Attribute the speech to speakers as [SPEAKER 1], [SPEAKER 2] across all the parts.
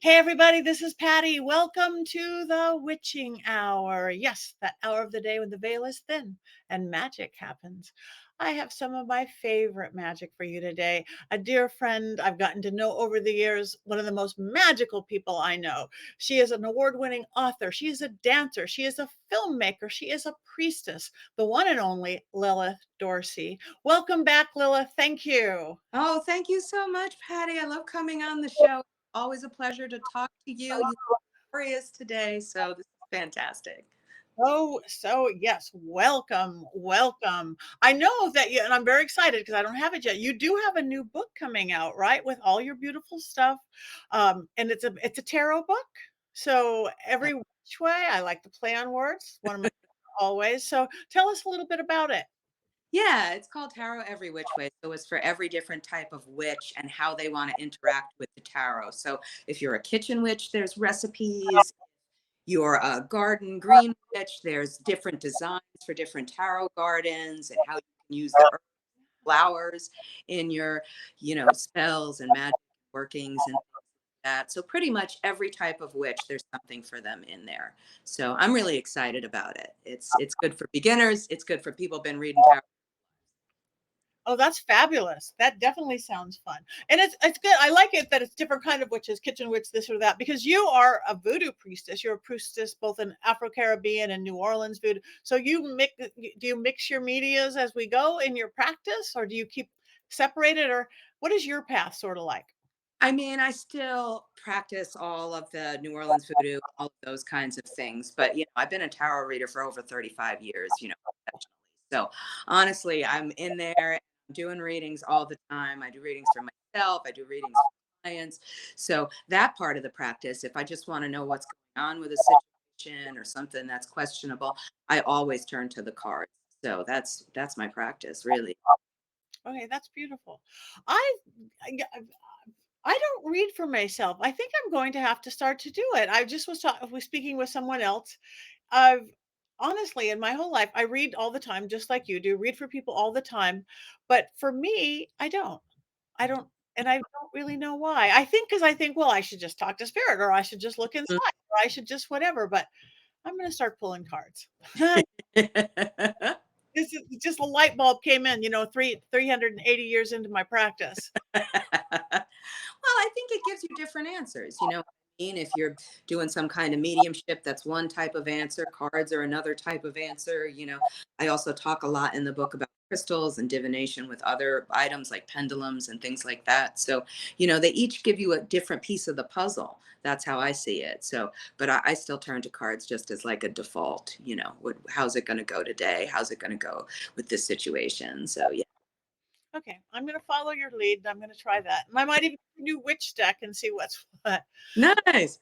[SPEAKER 1] Hey everybody, this is Patti. Welcome to the witching hour. Yes, that hour of the day when the veil is thin and magic happens. I have some of my favorite magic for you today. A dear friend I've gotten to know over the years, one of the most magical people I know. She is an award-winning author. She is a dancer. She is a filmmaker. She is a priestess, the one and only Lilith Dorsey. Welcome back, Lilith. Thank you.
[SPEAKER 2] Oh, thank you so much, Patty. I love coming on the show. Always a pleasure to talk to you. You are glorious today, so this is fantastic.
[SPEAKER 1] Oh, so yes, welcome, welcome. I know that you, and I'm very excited because I don't have it yet. You do have a new book coming out, right? With all your beautiful stuff. And it's a tarot book. So every which way, I like to play on words, one of my always. So tell us a little bit about it.
[SPEAKER 2] Yeah, it's called Tarot EveryWitch Way. So it's for every different type of witch and how they want to interact with the tarot. So if you're a kitchen witch, there's recipes. You're a garden green witch, there's different designs for different tarot gardens and how you can use the flowers in your, spells and magic workings and that. So pretty much every type of witch, there's something for them in there. So I'm really excited about it. It's good for beginners. It's good for people who've been reading tarot.
[SPEAKER 1] Oh, that's fabulous. That definitely sounds fun. And it's good. I like it that it's different kind of witches, kitchen witch, this or that, because you are a voodoo priestess. You're a priestess both in Afro-Caribbean and New Orleans voodoo. So do you mix your medias as we go in your practice, or do you keep separated, or what is your path sort of like?
[SPEAKER 2] I mean, I still practice all of the New Orleans voodoo, all of those kinds of things. But I've been a tarot reader for over 35 years, professionally. So honestly, I'm in there doing readings all the time. I do readings for myself, I do readings for clients. So that part of the practice, if I just want to know what's going on with a situation or something that's questionable, I always turn to the cards. So that's my practice, really.
[SPEAKER 1] Okay, that's beautiful. I I I don't read for myself. I think I'm going to have to start to do it. I just was speaking with someone else. I've honestly, in my whole life, I read all the time, just like you do, read for people all the time. But for me, I don't. I don't, and I don't really know why. I think because I think, well, I should just talk to spirit, or I should just look inside, or I should just whatever. But I'm going to start pulling cards. This is just a light bulb came in, 380 years into my practice.
[SPEAKER 2] Well, I think it gives you different answers. You know what I mean? If you're doing some kind of mediumship, that's one type of answer. Cards are another type of answer. I also talk a lot in the book about crystals and divination with other items like pendulums and things like that. So, they each give you a different piece of the puzzle. That's how I see it. So, but I still turn to cards just as like a default. How's it going to go today? How's it going to go with this situation? So, yeah.
[SPEAKER 1] Okay, I'm going to follow your lead. And I'm going to try that. And I might even do a new witch deck and see what's what.
[SPEAKER 2] Nice.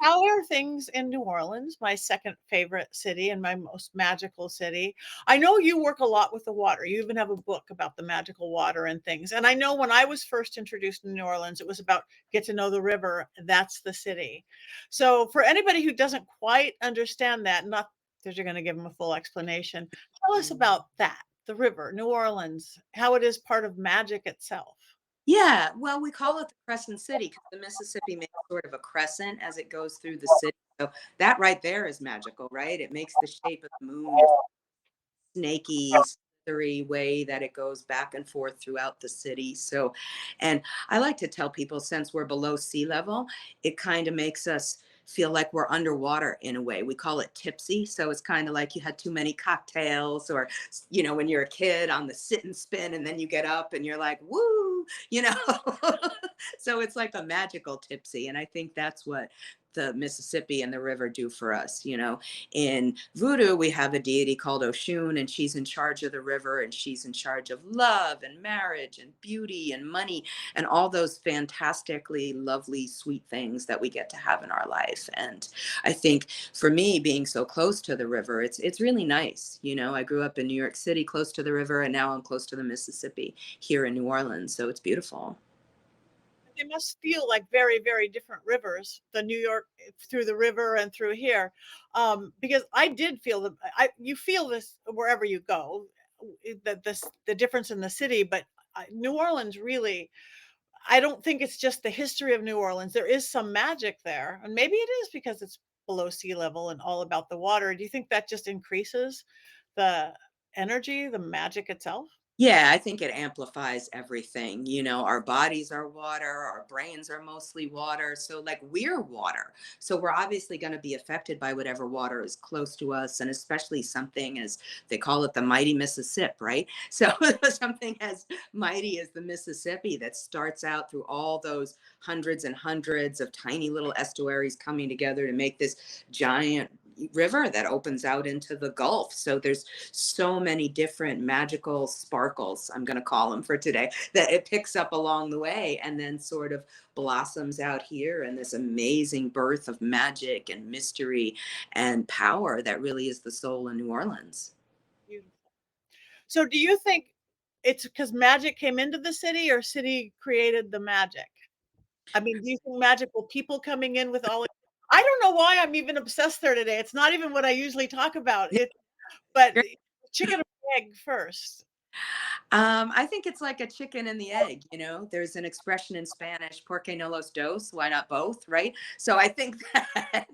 [SPEAKER 1] How are things in New Orleans, my second favorite city and my most magical city? I know you work a lot with the water. You even have a book about the magical water and things. And I know when I was first introduced to New Orleans, it was about get to know the river. That's the city. So for anybody who doesn't quite understand that, not that you're going to give them a full explanation, tell us about that, the river, New Orleans, how it is part of magic itself.
[SPEAKER 2] Yeah, well, we call it the Crescent City because the Mississippi makes sort of a crescent as it goes through the city. So that right there is magical, right? It makes the shape of the moon, snaky, slithery way that it goes back and forth throughout the city. So, and I like to tell people since we're below sea level, it kind of makes us feel like we're underwater in a way. We call it tipsy. So it's kind of like you had too many cocktails, or, when you're a kid on the sit and spin and then you get up and you're like, woo, so it's like a magical tipsy. And I think that's what the Mississippi and the river do for us. In voodoo, we have a deity called Oshun, and she's in charge of the river, and she's in charge of love and marriage and beauty and money and all those fantastically lovely, sweet things that we get to have in our life. And I think for me, being so close to the river, it's really nice. I grew up in New York City, close to the river, and now I'm close to the Mississippi here in New Orleans. So it's beautiful.
[SPEAKER 1] They must feel like very, very different rivers, the New York through the river and through here. Because I did feel you feel this wherever you go, the difference in the city, but New Orleans really. I don't think it's just the history of New Orleans. There is some magic there, and maybe it is because it's below sea level and all about the water. Do you think that just increases the energy, the magic itself?
[SPEAKER 2] Yeah, I think it amplifies everything. You know, our bodies are water, our brains are mostly water. So, like, we're water. So, we're obviously going to be affected by whatever water is close to us, and especially something as they call it the mighty Mississippi, right? So, something as mighty as the Mississippi that starts out through all those hundreds and hundreds of tiny little estuaries coming together to make this giant river that opens out into the Gulf. So, there's so many different magical sparkles, I'm going to call them for today, that it picks up along the way and then sort of blossoms out here in this amazing birth of magic and mystery and power that really is the soul of New Orleans.
[SPEAKER 1] Beautiful. So do you think it's because magic came into the city or city created the magic? I mean, do you think magical people coming in with all I don't know why I'm even obsessed there today. It's not even what I usually talk about.
[SPEAKER 2] Yeah.
[SPEAKER 1] But chicken or egg first.
[SPEAKER 2] I think it's like a chicken and the egg, you know. There's an expression in Spanish, "Por qué no los dos?" Why not both, right? So I think that,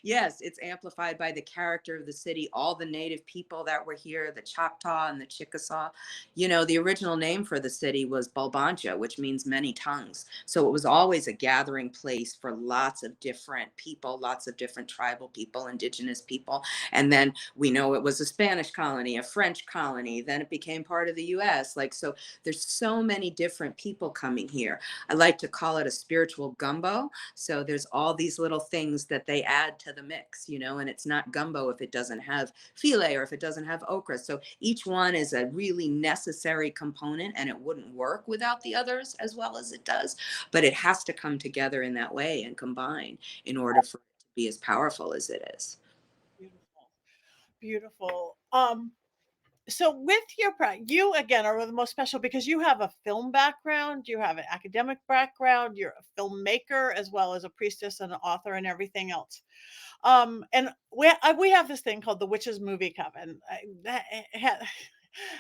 [SPEAKER 2] yes, it's amplified by the character of the city, all the native people that were here, the Choctaw and the Chickasaw. You know, the original name for the city was Bulbancha, which means many tongues. So it was always a gathering place for lots of different people, lots of different tribal people, indigenous people. And then we know it was a Spanish colony, a French colony, then it became part of the US. Like, so there's so many different people coming here. I like to call it a spiritual gumbo. So there's all these little things that they add to the mix, you know, and it's not gumbo if it doesn't have filet or if it doesn't have okra. So each one is a really necessary component and it wouldn't work without the others as well as it does. But it has to come together in that way and combine in order for it to be as powerful as it is.
[SPEAKER 1] Beautiful, beautiful. So with your you again are the most special because you have a film background, you have an academic background, you're a filmmaker as well as a priestess and an author and everything else. And we have this thing called the Witches Movie Coven.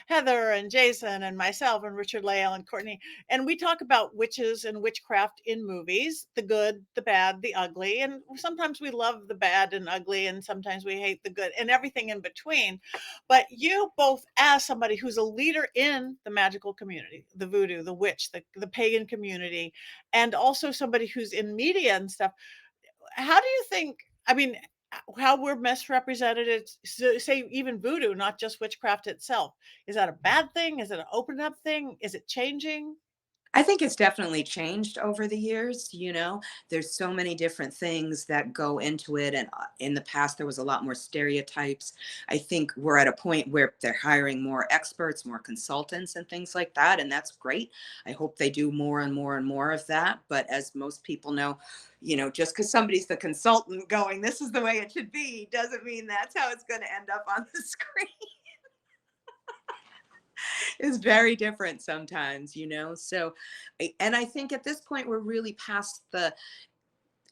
[SPEAKER 1] Heather and Jason and myself and Richard Lale and Courtney, and we talk about witches and witchcraft in movies, the good, the bad, the ugly, and sometimes we love the bad and ugly, and sometimes we hate the good, and everything in between. But you both, as somebody who's a leader in the magical community, the voodoo, the witch, the pagan community, and also somebody who's in media and stuff, how do you think, I mean, how we're misrepresented, it's say even voodoo, not just witchcraft itself. Is that a bad thing? Is it an open up thing? Is it changing?
[SPEAKER 2] I think it's definitely changed over the years, you know. There's so many different things that go into it and in the past there was a lot more stereotypes. I think we're at a point where they're hiring more experts, more consultants and things like that and that's great. I hope they do more and more and more of that, but as most people know, you know, just because somebody's the consultant going, this is the way it should be, doesn't mean that's how it's going to end up on the screen. Is very different sometimes, you know. So, and I think at this point we're really past the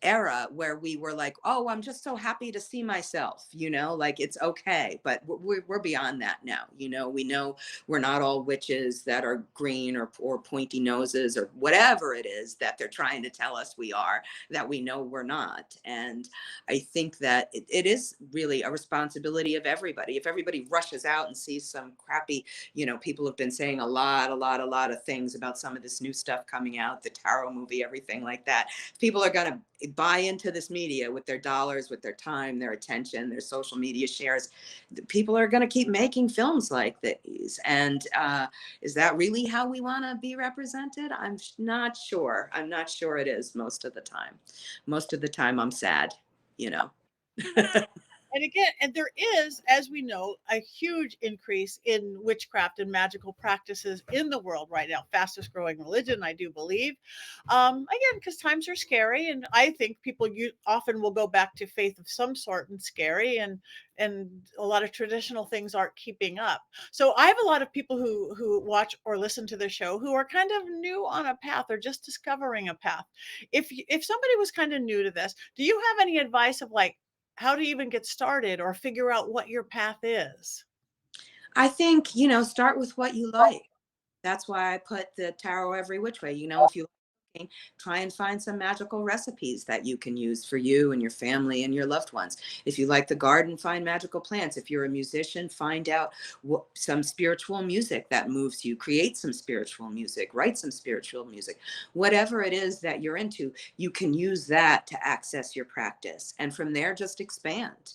[SPEAKER 2] era where we were like, oh, I'm just so happy to see myself, you know, like it's okay. But we're beyond that now. You know, we know we're not all witches that are green or pointy noses or whatever it is that they're trying to tell us we are, that we know we're not. And I think that it is really a responsibility of everybody. If everybody rushes out and sees some crappy, you know, people have been saying a lot of things about some of this new stuff coming out, the tarot movie, everything like that. People are going to buy into this media with their dollars, with their time, their attention, their social media shares. People are going to keep making films like these. And is that really how we want to be represented? I'm not sure. I'm not sure it is most of the time. Most of the time, I'm sad, you know.
[SPEAKER 1] And again, and there is, as we know, a huge increase in witchcraft and magical practices in the world right now. Fastest growing religion, I do believe. Again, because times are scary, and I think people often will go back to faith of some sort and scary, and a lot of traditional things aren't keeping up. So I have a lot of people who watch or listen to the show who are kind of new on a path or just discovering a path. If somebody was kind of new to this, do you have any advice of like how to even get started or figure out what your path is?
[SPEAKER 2] I think, you know, start with what you like. That's why I put the tarot every which way. You know, if you like cooking, try and find some magical recipes that you can use for you and your family and your loved ones. If you like the garden, find magical plants. If you're a musician, find out some spiritual music that moves you. Create some spiritual music, write some spiritual music. Whatever it is that you're into, you can use that to access your practice. And from there, just expand.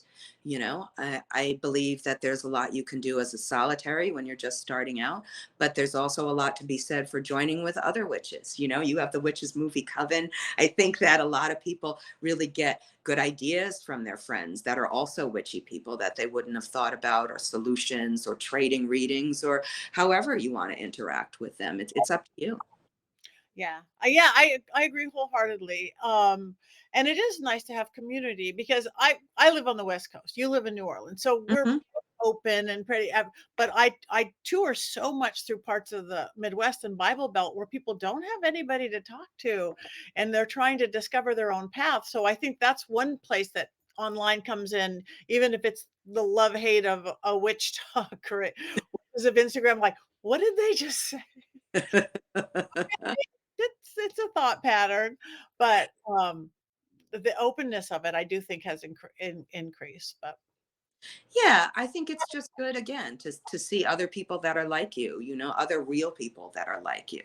[SPEAKER 2] I believe that there's a lot you can do as a solitary when you're just starting out, but there's also a lot to be said for joining with other witches. You have the Witches Movie Coven. I think that a lot of people really get good ideas from their friends that are also witchy people that they wouldn't have thought about, or solutions, or trading readings, or however you want to interact with them. It's up to you.
[SPEAKER 1] Yeah. Yeah, I agree wholeheartedly. And it is nice to have community because I live on the West Coast. You live in New Orleans. So we're
[SPEAKER 2] Mhm.
[SPEAKER 1] open and pretty but I tour so much through parts of the Midwest and Bible Belt where people don't have anybody to talk to and they're trying to discover their own path. So I think that's one place that online comes in, even if it's the love hate of a witch talk or because of Instagram, like, what did they just say? It's a thought pattern, but, the openness of it, I do think has increased, but
[SPEAKER 2] Yeah, I think it's just good again to see other people that are like you, other real people that are like you.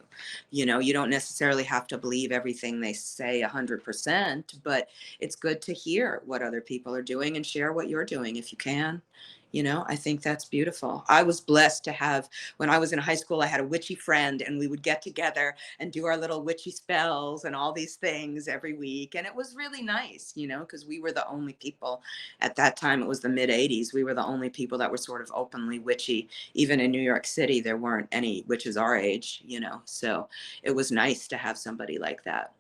[SPEAKER 2] You don't necessarily have to believe everything they say 100%, but it's good to hear what other people are doing and share what you're doing if you can. I think that's beautiful. I was blessed to have, when I was in high school, I had a witchy friend and we would get together and do our little witchy spells and all these things every week. And it was really nice, because we were the only people at that time. It was the mid 80s. We were the only people that were sort of openly witchy. Even in New York City, there weren't any witches our age, so it was nice to have somebody like that.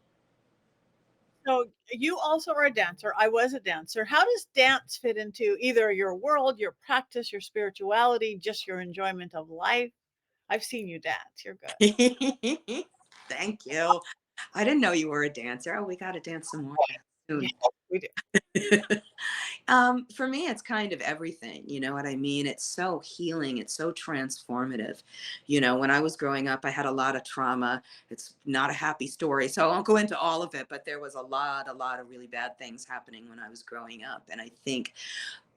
[SPEAKER 1] so you also are a dancer. I was a dancer. How does dance fit into either your world, your practice, your spirituality, just your enjoyment of life? I've seen you dance. You're good.
[SPEAKER 2] Thank you. I didn't know you were a dancer. Oh, we got to dance some more
[SPEAKER 1] Yeah,
[SPEAKER 2] soon.
[SPEAKER 1] we do.
[SPEAKER 2] For me, it's kind of everything. You know what I mean? It's so healing. It's so transformative. When I was growing up, I had a lot of trauma. It's not a happy story, so I won't go into all of it, but there was a lot of really bad things happening when I was growing up. And I think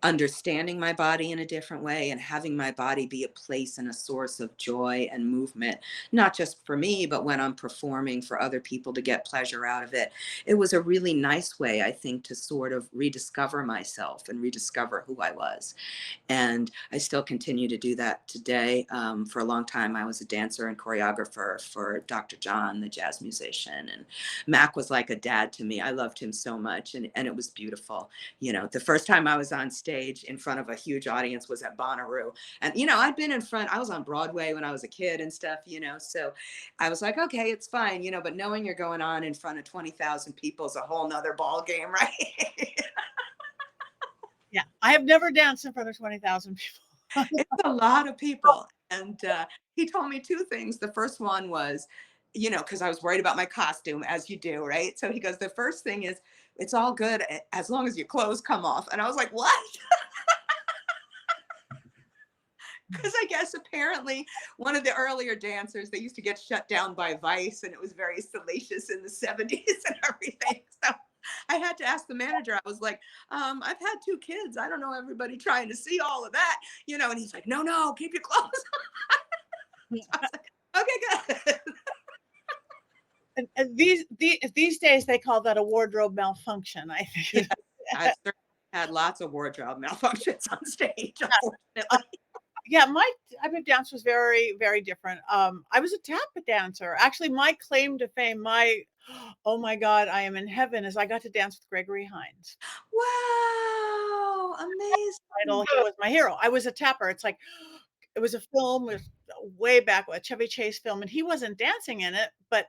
[SPEAKER 2] understanding my body in a different way and having my body be a place and a source of joy and movement, not just for me, but when I'm performing for other people to get pleasure out of it. It was a really nice way, I think, to sort of rediscover myself and rediscover who I was. And I still continue to do that today. For a long time, I was a dancer and choreographer for Dr. John, the jazz musician. And Mac was like a dad to me. I loved him so much. And it was beautiful. The first time I was on stage in front of a huge audience was at Bonnaroo. And, I'd been in front, I was on Broadway when I was a kid and stuff, so I was like, okay, it's fine, but knowing you're going on in front of 20,000 people is a whole nother ball game, right?
[SPEAKER 1] Yeah, I have never danced in front of 20,000 people.
[SPEAKER 2] It's a lot of people. And he told me two things. The first one was, because I was worried about my costume, as you do, right? So he goes, the first thing is, it's all good as long as your clothes come off. And I was like, what? Because I guess apparently one of the earlier dancers, they used to get shut down by Vice, and it was very salacious in the 70s and everything. So I had to ask the manager. I was like, I've had two kids. I don't know everybody trying to see all of that, and he's like, no, no, keep your clothes on. I was like, okay, good.
[SPEAKER 1] And these days, they call that a wardrobe malfunction, I
[SPEAKER 2] Yeah,
[SPEAKER 1] think.
[SPEAKER 2] I've certainly had lots of wardrobe malfunctions on stage,
[SPEAKER 1] Uh,
[SPEAKER 2] unfortunately.
[SPEAKER 1] yeah, my type of dance was very, very different. I was a tap dancer. Actually, my claim to fame, my oh my God, I am in heaven, is I got to dance with Gregory Hines.
[SPEAKER 2] Wow,
[SPEAKER 1] Idol,
[SPEAKER 2] amazing.
[SPEAKER 1] he was my hero. I was a tapper. It's like it was a film with way back, a Chevy Chase film, and he wasn't dancing in it, but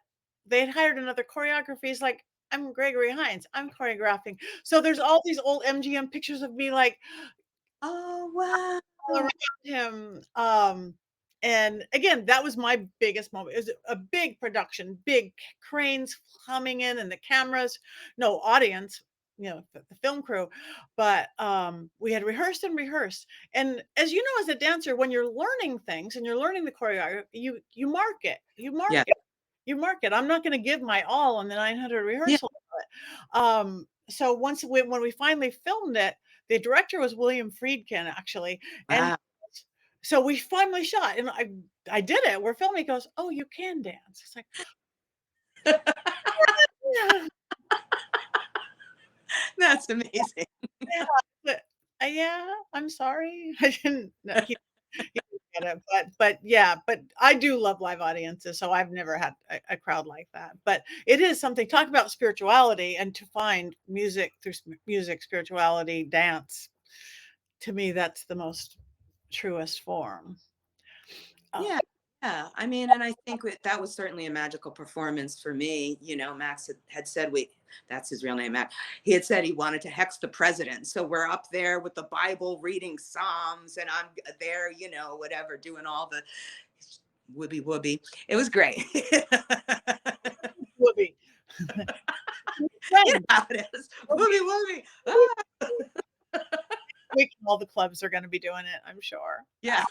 [SPEAKER 1] they'd hired another choreographer. He's like, I'm Gregory Hines. I'm choreographing. So there's all these old MGM pictures of me like
[SPEAKER 2] Oh, wow.
[SPEAKER 1] all around him. And again, that was my biggest moment. It was a big production, big cranes coming in and the cameras, no audience, the film crew. But we had rehearsed and rehearsed. And as you know, as a dancer, when you're learning things and you're learning the choreography, you mark it. You mark
[SPEAKER 2] Yeah,
[SPEAKER 1] it. You mark it. I'm not gonna give my all on the 900
[SPEAKER 2] Yeah.
[SPEAKER 1] rehearsal. So when we finally filmed it, the director was William Friedkin, actually, and
[SPEAKER 2] Wow.
[SPEAKER 1] so we finally shot, and I did it. We're filming. He goes, "Oh, you can dance." It's like, "Yeah,
[SPEAKER 2] That's amazing.
[SPEAKER 1] yeah, but, yeah, I'm sorry. I didn't know." He didn't get it, but yeah, but I do love live audiences, so I've never had a crowd like that. But it is something. Talk about spirituality, and to find music through music, spirituality, dance. To me, that's the most truest form. Oh,
[SPEAKER 2] Yeah. Yeah. I mean, and I think that was certainly a magical performance for me. You know, Max had said that's his real name, Max. He had said he wanted to hex the president. So we're up there with the Bible reading Psalms, and I'm there, you know, whatever, doing all the whoopee whoopee. It was great.
[SPEAKER 1] Whoopee. Friend.
[SPEAKER 2] Yeah, it is.
[SPEAKER 1] Whoopee.
[SPEAKER 2] Whoopee whoopee. Ah.
[SPEAKER 1] All the clubs are going to be doing it, I'm sure.
[SPEAKER 2] Yeah.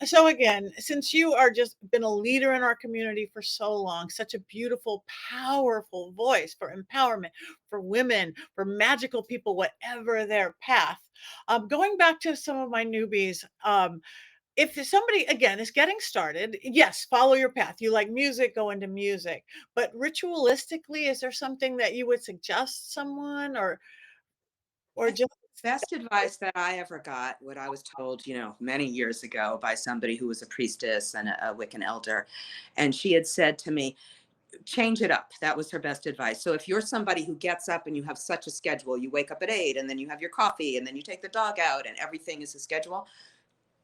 [SPEAKER 1] So again, since you are just been a leader in our community for so long, such a beautiful, powerful voice for empowerment, for women, for magical people, whatever their path. Going back to some of my newbies, if somebody again is getting started, yes, follow your path. You like music, go into music. But ritualistically, is there something that you would suggest someone, or
[SPEAKER 2] I think
[SPEAKER 1] just
[SPEAKER 2] the best advice that I ever got, what I was told, you know, many years ago by somebody who was a priestess and a Wiccan elder. And she had said to me, change it up. That was her best advice. So if you're somebody who gets up and you have such a schedule, you wake up at 8 and then you have your coffee and then you take the dog out and everything is a schedule,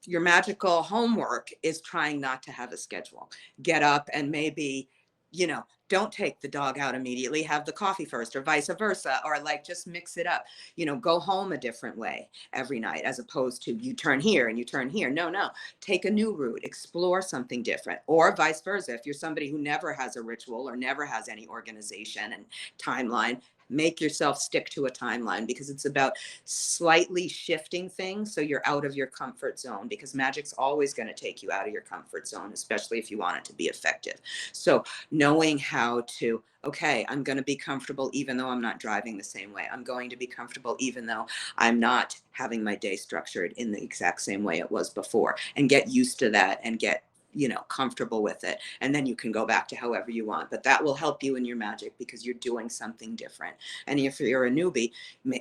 [SPEAKER 2] your magical homework is trying not to have a schedule. Get up and maybe, you know, don't take the dog out immediately, have the coffee first, or vice versa, or like just mix it up. You know, go home a different way every night as opposed to you turn here and you turn here. No, no, take a new route, explore something different, or vice versa. If you're somebody who never has a ritual or never has any organization and timeline, make yourself stick to a timeline because it's about slightly shifting things so you're out of your comfort zone, because magic's always going to take you out of your comfort zone, especially if you want it to be effective. So knowing how to, okay, I'm going to be comfortable even though I'm not driving the same way. I'm going to be comfortable even though I'm not having my day structured in the exact same way it was before, and get used to that and get, you know, comfortable with it, and then you can go back to however you want. But that will help you in your magic because you're doing something different. And if you're a newbie,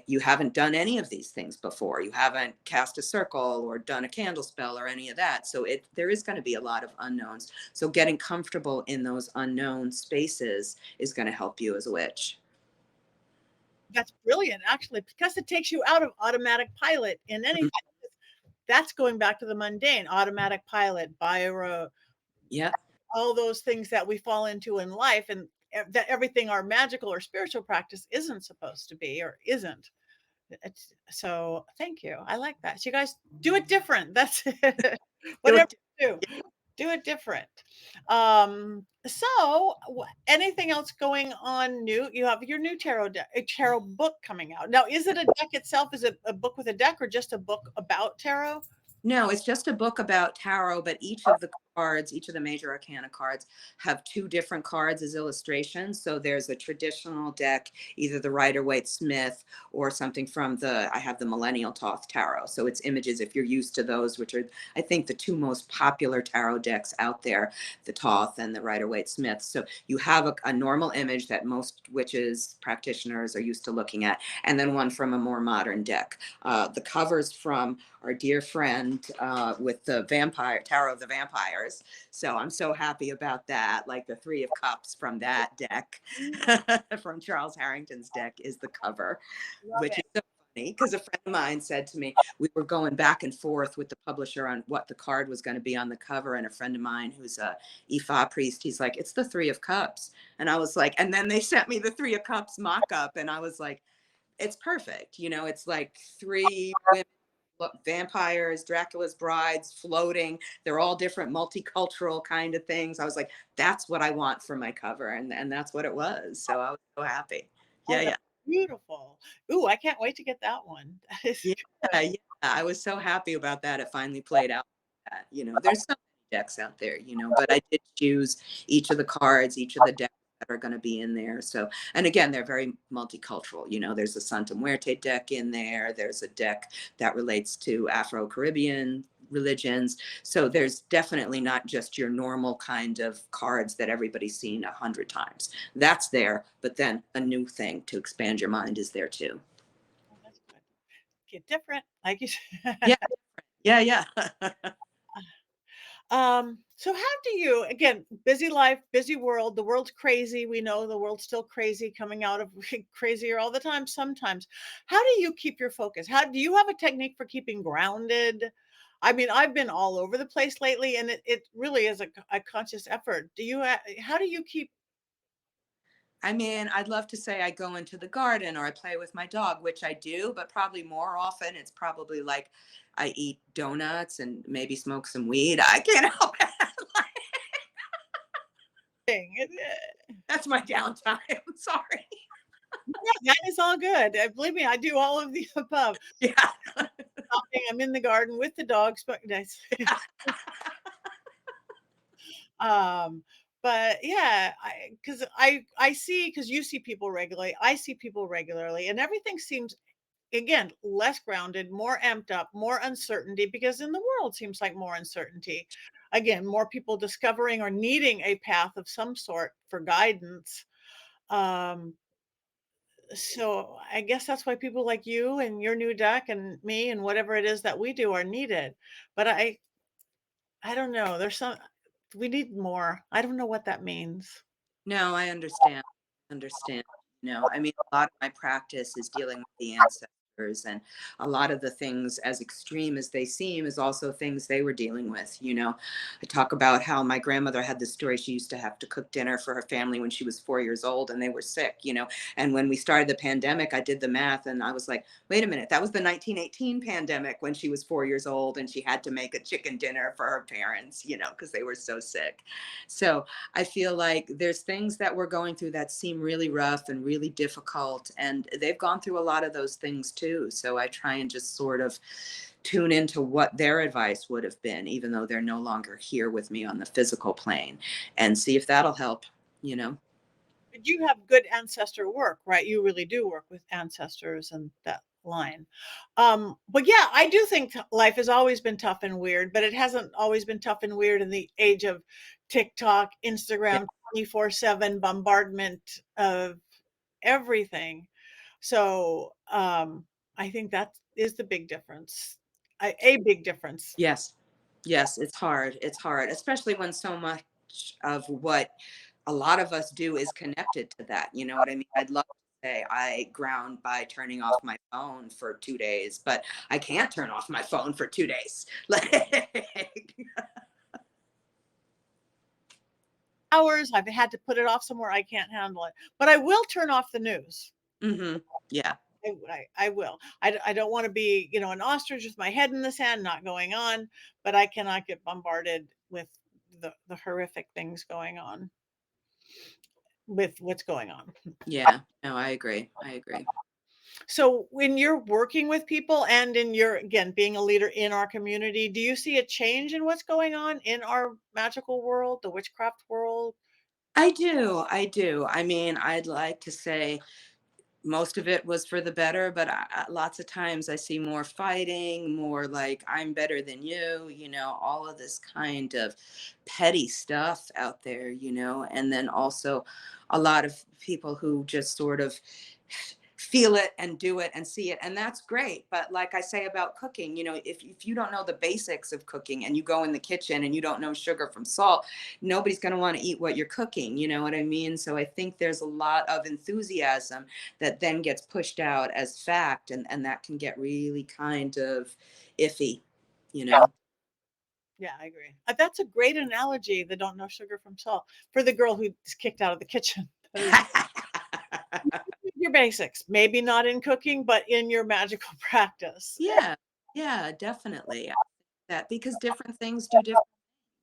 [SPEAKER 2] you haven't done any of these things before, you haven't cast a circle or done a candle spell or any of that, so there is going to be a lot of unknowns. So getting comfortable in those unknown spaces is going to help you as a witch.
[SPEAKER 1] that's brilliant, actually, because it takes you out of automatic pilot in
[SPEAKER 2] Mhm.
[SPEAKER 1] anything. That's going back to the mundane, automatic pilot, bio,
[SPEAKER 2] Yeah.
[SPEAKER 1] all those things that we fall into in life, and that everything our magical or spiritual practice isn't supposed to be or isn't. It's, so thank you. I like that. So you guys do it different. That's it.
[SPEAKER 2] Do
[SPEAKER 1] Whatever
[SPEAKER 2] it.
[SPEAKER 1] you do it different. So anything else going on new? You have your new tarot book coming out. Now, is it a deck itself? Is it a book with a deck or just a book about tarot?
[SPEAKER 2] No, it's just a book about tarot, but each of the cards, each of the major arcana cards, have two different cards as illustrations. So there's a traditional deck, either the Rider-Waite Smith or something from I have the Millennial Thoth Tarot. So it's images, if you're used to those, which are, I think, the two most popular tarot decks out there, the Thoth and the Rider-Waite Smith. So you have a normal image that most witches, practitioners are used to looking at, and then one from a more modern deck. The covers from our dear friend with the vampire tarot of the vampires. So I'm so happy about that. Like the Three of Cups from that deck, from Charles Harrington's deck, is the cover,
[SPEAKER 1] Love
[SPEAKER 2] which
[SPEAKER 1] it.
[SPEAKER 2] is so funny because a friend of mine said to me, we were going back and forth with the publisher on what the card was going to be on the cover. And a friend of mine who's a Ifa priest, he's like, it's the Three of Cups. And I was like, and then they sent me the Three of Cups mock up. And I was like, it's perfect. You know, it's like three women, vampires, Dracula's brides, floating. They're all different multicultural kind of things. I was like, that's what I want for my cover. And that's what it was. So I was so happy.
[SPEAKER 1] Oh,
[SPEAKER 2] Yeah, yeah.
[SPEAKER 1] that's beautiful. Ooh, I can't wait to get that one. That is
[SPEAKER 2] Yeah,
[SPEAKER 1] good.
[SPEAKER 2] yeah. I was so happy about that. It finally played out. You know, there's so decks out there, you know, but I did choose each of the cards, each of the decks that are going to be in there. So, and again, they're very multicultural. You know, there's a Santa Muerte deck in there. There's a deck that relates to Afro-Caribbean religions. So there's definitely not just your normal kind of cards that everybody's seen 100 times. That's there, but then a new thing to expand your mind is there too.
[SPEAKER 1] Oh, that's good. Get different, like you said.
[SPEAKER 2] Yeah, yeah, yeah.
[SPEAKER 1] So how do you, again, busy life, busy world, the world's crazy. We know the world's still crazy, coming out of crazier all the time sometimes. How do you keep your focus? How do you have a technique for keeping grounded? I mean, I've been all over the place lately, and it really is a conscious effort. How do you keep?
[SPEAKER 2] I mean, I'd love to say I go into the garden or I play with my dog, which I do, but probably more often it's probably like I eat donuts and maybe smoke some weed. I can't help it. That's my downtime. Sorry.
[SPEAKER 1] Yeah, that is all good. Believe me, I do all of the above.
[SPEAKER 2] Yeah.
[SPEAKER 1] I'm in the garden with the dogs, but nice. Um, but yeah, I see, because you see people regularly, I see people regularly, and everything seems, again, less grounded, more amped up, more uncertainty, because in the world seems like more uncertainty. Again, more people discovering or needing a path of some sort for guidance. Um, so I guess that's why people like you and your new deck and me and whatever it is that we do are needed. But I don't know. We need more. I don't know what that means.
[SPEAKER 2] No, I understand. Understand. No, I mean, a lot of my practice is dealing with the ancestors, and a lot of the things, as extreme as they seem, is also things they were dealing with. You know, I talk about how my grandmother had this story. She used to have to cook dinner for her family when she was 4 years old, and they were sick. You know, and when we started the pandemic, I did the math, and I was like, wait a minute, that was the 1918 pandemic when she was 4 years old, and she had to make a chicken dinner for her parents. You know, because they were so sick. So I feel like there's things that we're going through that seem really rough and really difficult, and they've gone through a lot of those things too. So I try and just sort of tune into what their advice would have been, even though they're no longer here with me on the physical plane, and see if that'll help, you know?
[SPEAKER 1] But you have good ancestor work, right? You really do work with ancestors and that line. But yeah, I do think life has always been tough and weird, but it hasn't always been tough and weird in the age of TikTok,
[SPEAKER 2] Yeah.
[SPEAKER 1] Instagram, 24/7 bombardment of everything. So I think that is the big difference. A big difference.
[SPEAKER 2] Yes. Yes, it's hard. It's hard, especially when so much of what a lot of us do is connected to that. You know what I mean? I'd love to say I ground by turning off my phone for 2 days, but I can't turn off my phone for 2 days. Like,
[SPEAKER 1] Hours, I've had to put it off somewhere, I can't handle it. But I will turn off the news.
[SPEAKER 2] hmm yeah.
[SPEAKER 1] I will. I don't want to be, an ostrich with my head in the sand, not going on, but I cannot get bombarded with the horrific things going on with what's going on.
[SPEAKER 2] Yeah. No, I agree. I agree.
[SPEAKER 1] So when you're working with people and in your, again, being a leader in our community, do you see a change in what's going on in our magical world, the witchcraft world?
[SPEAKER 2] I do. I do. I mean, I'd like to say most of it was for the better, but lots of times I see more fighting, more like I'm better than you, you know, all of this kind of petty stuff out there, you know, and then also a lot of people who just sort of feel it and do it and see it, and that's great. But like I say about cooking, you know, if you don't know the basics of cooking and you go in the kitchen and you don't know sugar from salt, nobody's going to want to eat what you're cooking, you know what I mean? So I think there's a lot of enthusiasm that then gets pushed out as fact, and that can get really kind of iffy, you know.
[SPEAKER 1] Yeah, I agree. That's a great analogy. They don't know sugar from salt for the girl who's kicked out of the kitchen. Your basics, maybe not in cooking, but in your magical practice.
[SPEAKER 2] Yeah, yeah, definitely. That because different things do different.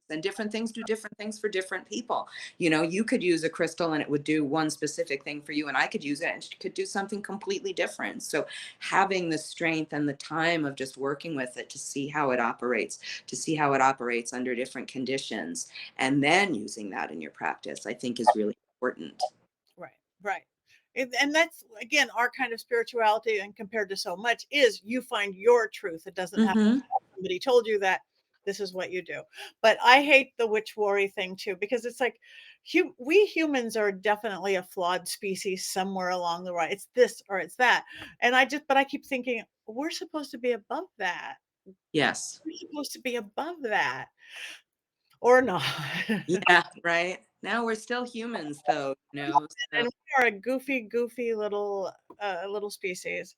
[SPEAKER 2] and different things do different things for different people. You know, you could use a crystal and it would do one specific thing for you, and I could use it and it could do something completely different. So having the strength and the time of just working with it to see how it operates, to see how it operates under different conditions, and then using that in your practice, I think is really important.
[SPEAKER 1] Right, right. And that's again our kind of spirituality, and compared to so much, is you find your truth. It doesn't have
[SPEAKER 2] Hmm.
[SPEAKER 1] somebody told you that this is what you do. But I hate the witch worry thing too, because it's like we humans are definitely a flawed species somewhere along the right. It's this or it's that. And but I keep thinking we're supposed to be above that.
[SPEAKER 2] Yes.
[SPEAKER 1] We're supposed to be above that or not.
[SPEAKER 2] Yeah, right. Now we're still humans though, you know. So
[SPEAKER 1] And we are a goofy, goofy little species.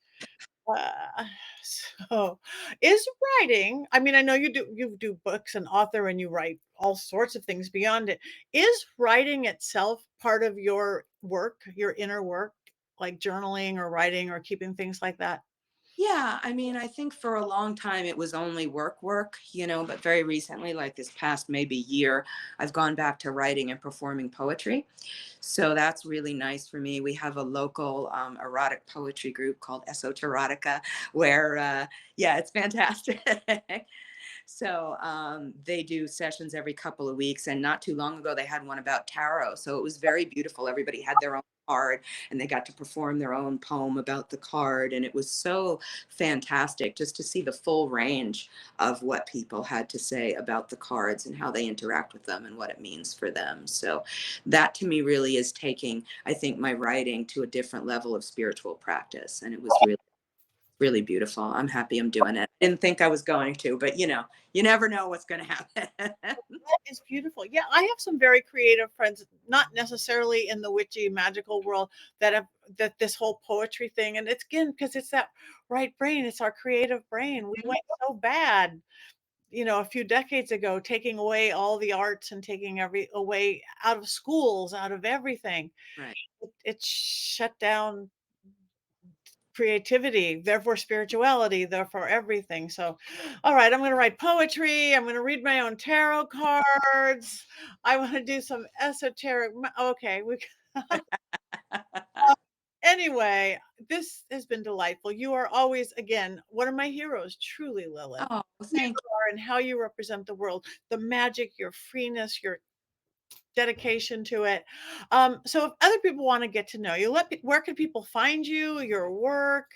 [SPEAKER 1] Uh, so is writing, I mean, I know you do books and author and you write all sorts of things beyond it. Is writing itself part of your work, your inner work, like journaling or writing or keeping things like that?
[SPEAKER 2] yeah, I mean, I think for a long time it was only work, you know, but very recently, like this past maybe year, I've gone back to writing and performing poetry. So that's really nice for me. We have a local erotic poetry group called Esoterotica, where, yeah, it's fantastic. So they do sessions every couple of weeks. And not too long ago, they had one about tarot. So it was very beautiful. Everybody had their own card and they got to perform their own poem about the card. And it was so fantastic just to see the full range of what people had to say about the cards and how they interact with them and what it means for them. So that to me really is taking, I think, my writing to a different level of spiritual practice. And it was really, really beautiful. I'm happy I'm doing it. Didn't think I was going to, but you know, you never know what's going to happen.
[SPEAKER 1] That is beautiful. Yeah, I have some very creative friends, not necessarily in the witchy magical world, that this whole poetry thing, and it's again because it's that right brain, it's our creative brain. We went so bad, a few decades ago, taking away all the arts and taking every away out of schools, out of everything.
[SPEAKER 2] Right.
[SPEAKER 1] It shut down creativity, therefore spirituality, therefore everything. So, all right, I'm going to write poetry. I'm going to read my own tarot cards. I want to do some esoteric. Okay, anyway, this has been delightful. You are always, again, one of my heroes, truly, Lilith.
[SPEAKER 2] Oh,
[SPEAKER 1] You
[SPEAKER 2] thank
[SPEAKER 1] are, and how you represent the world, the magic, your freeness, your dedication to it. So if other people want to get to know you, where can people find you, your work?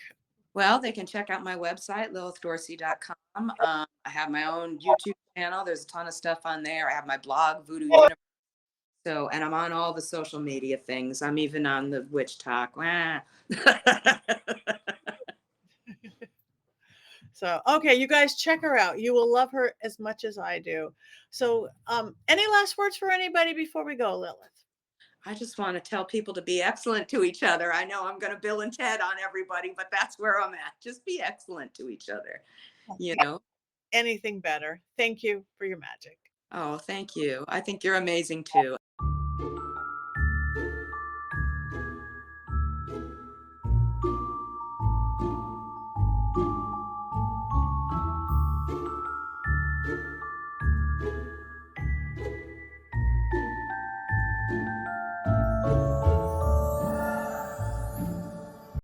[SPEAKER 2] Well, they can check out my website, lilithdorsey.com. I have my own YouTube channel. There's a ton of stuff on there. I have my blog, Voodoo Universe. So, and I'm on all the social media things. I'm even on the Witch Talk. Wah.
[SPEAKER 1] So, okay, you guys check her out. You will love her as much as I do. So, any last words for anybody before we go, Lilith?
[SPEAKER 2] I just want to tell people to be excellent to each other. I know I'm going to Bill and Ted on everybody, but that's where I'm at. Just be excellent to each other, you know?
[SPEAKER 1] Anything better. Thank you for your magic.
[SPEAKER 2] Oh, thank you. I think you're amazing too.